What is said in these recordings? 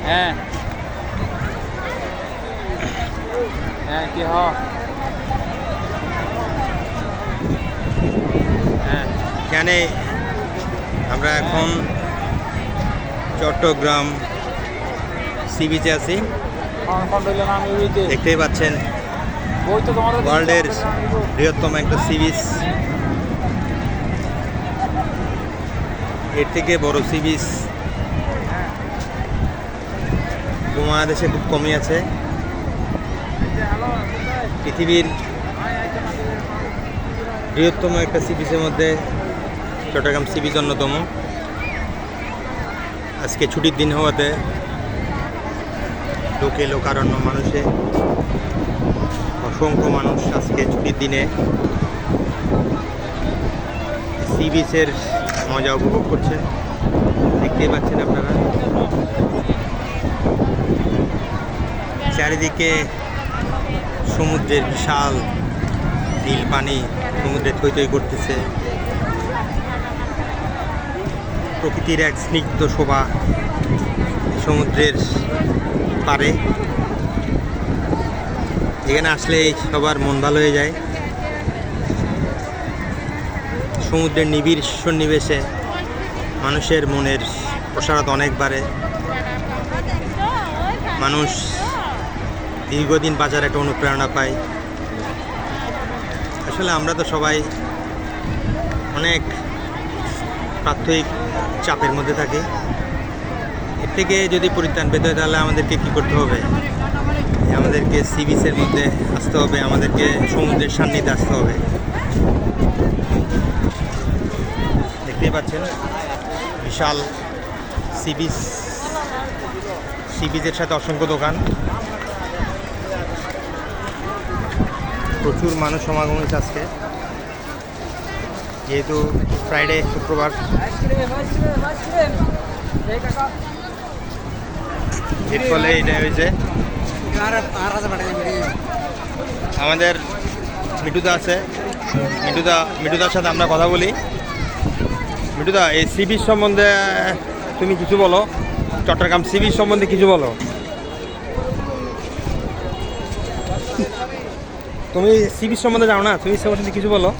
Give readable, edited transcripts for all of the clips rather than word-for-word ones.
হ্যাঁ হ্যাঁ কি হ হ্যাঁ এখানে আমরা এখন চট্টগ্রাম সি বিচে আছি। দেখতেই পাচ্ছেন ওয়ার্ল্ডের বৃহত্তম একটা সি বিচ। এর থেকে বড় সি বিচ বাংলাদেশে খুব কমই আছে। পৃথিবীর বৃহত্তম একটা সি বিচের মধ্যে চট্টগ্রাম সি বিচ অন্যতম। আজকে ছুটির দিন হওয়াতে লোকে লোকারণ্য, মানুষে অসংখ্য মানুষ আজকে ছুটির দিনে সি বিচের মজা উপভোগ করছেন। দেখতেই পাচ্ছেন আপনারা চারিদিকে সমুদ্রের বিশাল নীল পানি সমুদ্রে থই থই করতেছে। প্রকৃতির এক স্নিগ্ধ শোভা সমুদ্রের পারে। এখানে আসলে সবার মন ভালো হয়ে যায়। সমুদ্রের নিবিড় সন্নিবেশে মানুষের মনের প্রসারতা অনেক বাড়ে। মানুষ দীর্ঘদিন বাঁচার একটা অনুপ্রেরণা পায়। আসলে আমরা তো সবাই অনেক প্রাত্যহিক চাপের মধ্যে থাকি। এর থেকে যদি পরিত্রাণ পেতে হয় তাহলে আমাদেরকে কী করতে হবে? আমাদেরকে সি বিচের মধ্যে আসতে হবে, আমাদেরকে সমুদ্রের সান্নিধ্যে আসতে হবে। দেখতেই পাচ্ছেন বিশাল সি বিচ, সি বিচের সাথে অসংখ্য দোকান। প্রচুর মানুষ সমাগম হয়েছে আজকে, যেহেতু ফ্রাইডে, শুক্রবার। এর ফলে এটা হয়েছে আমাদের মিঠুদা আছে। মিঠুদার সাথে আমরা কথা বলি। মিঠুদা, এই সি বিচ সম্বন্ধে তুমি কিছু বলো। চট্টগ্রাম সি বিচ সম্বন্ধে কিছু বলো। তুমি সি বিচ সম্বন্ধে জানো না? তুমি সম্বন্ধে কিছু বলো।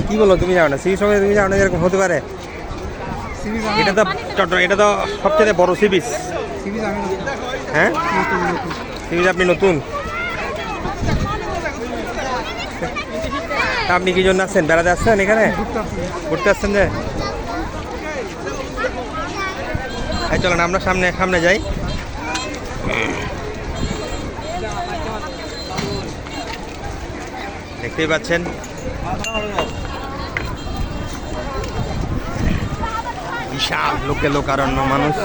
কি বলো? তুমি জানো না সি বিচ সম্বন্ধে? তুমি জানো না এরকম হতে পারে? এটা তো এটা তো সবচেয়ে বড় সি বিচ। হ্যাঁ, সি বিচ আপনি নতুন। আপনি কি জন্য আসছেন? বেড়াতে আসছেন? এখানে ঘুরতে আসছেন যে? চলেন আমরা সামনে যাই। দেখতেই পাচ্ছেন বিশাল লোকে লোকারণ্য, মানুষ।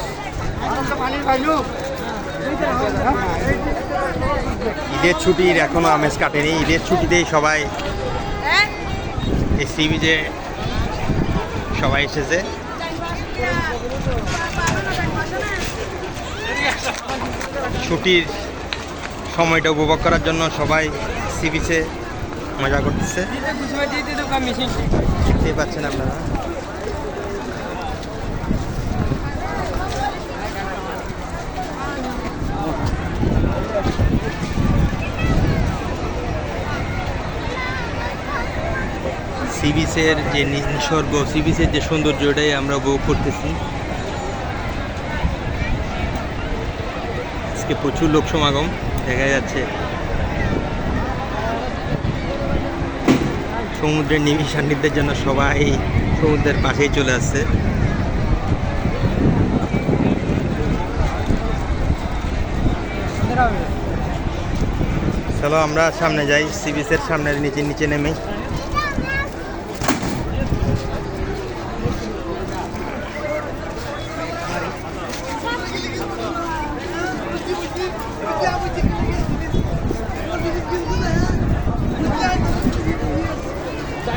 ঈদের ছুটির এখনো আমেজ কাটেনি। ঈদের ছুটিতেই সবাই এই সি বিচে সবাই এসেছে। ছুটির সময়টা উপভোগ করার জন্য সবাই সি বিচে মজা করতেছে। দেখতেই পাচ্ছেন আপনারা। সি বিচের যে নিসর্গ, সি বিচের যে সৌন্দর্য, এটাই আমরা উপভোগ করতেছি। আজকে প্রচুর লোক সমাগম দেখা যাচ্ছে। সমুদ্রের নিবিড় সান্নিধ্যের জন্য সবাই সমুদ্রের পাশেই চলে আসছে। চলো আমরা সামনে যাই, সি বিচের সামনের নিচে নেমে।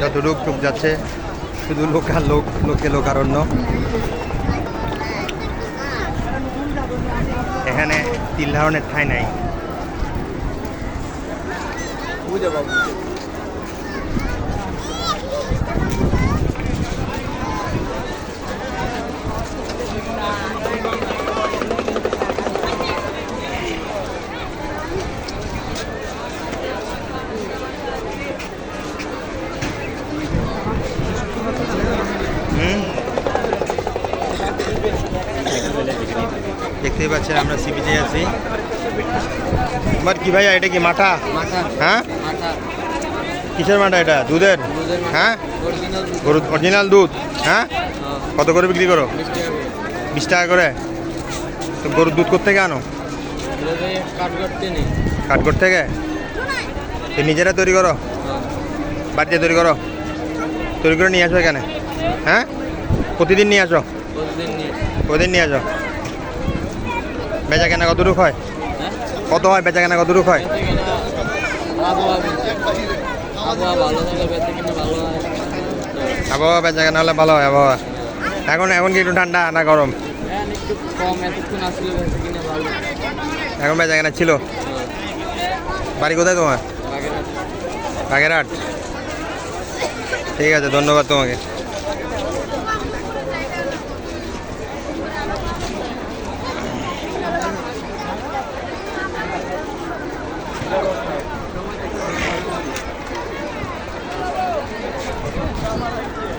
যতটুক চোখ যাচ্ছে শুধু লোক আর লোক, লোকে লোকারণ্য। এখানে তিল ধারণের ঠাঁই নাই। দেখতেই পাচ্ছেন আমরা সি বিচে আছি। তোমার কি ভাইয়া এটা কি মাঠা? হ্যাঁ, কিসের মাঠা এটা? দুধের? হ্যাঁ, গরুর অরিজিনাল দুধ। হ্যাঁ, কত করে বিক্রি করো? 20 টাকা করে। তো গরুর দুধ কোথা থেকে আনো? কাঠগড় থেকে। তো নিজেরা তৈরি করো? বাড়িতে তৈরি করো? তৈরি করে নিয়ে আসো এখানে? হ্যাঁ, প্রতিদিন নিয়ে আসো? প্রতিদিন নিয়ে আসো। বেচা কেনা কতটুকু হয়? কত হয় বেচা কেনা কতটুকু হয়? আবহাওয়া বেচা কেনা হলে ভালো হয়। আবহাওয়া এখন এখন কি একটু ঠান্ডা না গরম? এখন বেচা কেনা ছিল। বাড়ি কোথায় তোমার? বাগেরহাট। ঠিক আছে, ধন্যবাদ তোমাকে।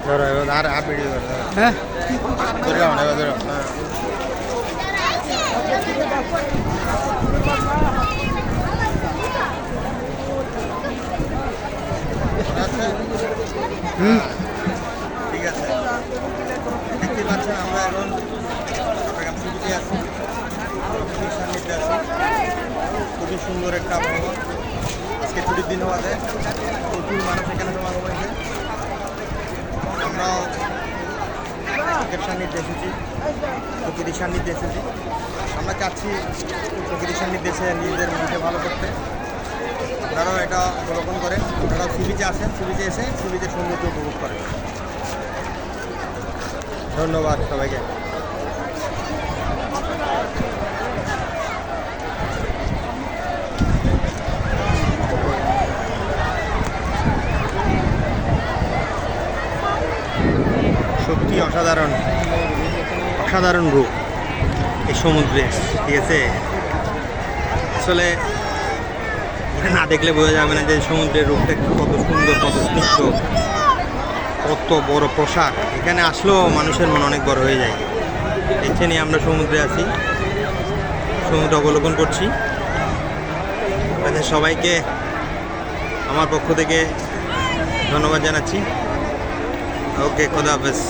ধরো এবার আর ভিডিও করো। হ্যাঁ, ধরে যাও না, এবার ধরো। হ্যাঁ, ঠিক আছে। দেখতে পাচ্ছেন আমরা এখন চট্টগ্রাম সিটিতে আছি, নদীর সান্নিধ্যে আছি। খুবই সুন্দর একটা আবহাওয়া। আজকে ছুটির দিন হওয়াতে প্রচুর মানুষ এখানে সমাগম হয়েছে। আমরাও প্রকৃতির সান্নিধ্যে এসেছি, প্রকৃতির সান্নিধ্যে এসেছি। আমরা চাচ্ছি প্রকৃতির সান্নিধ্যে এসে নিজেদের মনকে ভালো করতে। আপনারাও এটা অবলোকন করেন, আপনারাও সি বিচে আসেন, সি বিচে এসে সি বিচের সৌন্দর্য উপভোগ করেন। ধন্যবাদ সবাইকে। সত্যি অসাধারণ, অসাধারণ রূপ এই সমুদ্রে। ঠিক আছে, আসলে না দেখলে বোঝা যাবে না যে সমুদ্রের রূপটা কত সুন্দর, কত স্নিগ্ধ, কত বড় প্রসাদ। এখানে আসলেও মানুষের মন অনেক বড় হয়ে যায়। এখানে আমরা সমুদ্রে আছি, সমুদ্র অবলোকন করছি। আপনাদের সবাইকে আমার পক্ষ থেকে ধন্যবাদ জানাচ্ছি। ওকে, খোদা হাফেজ।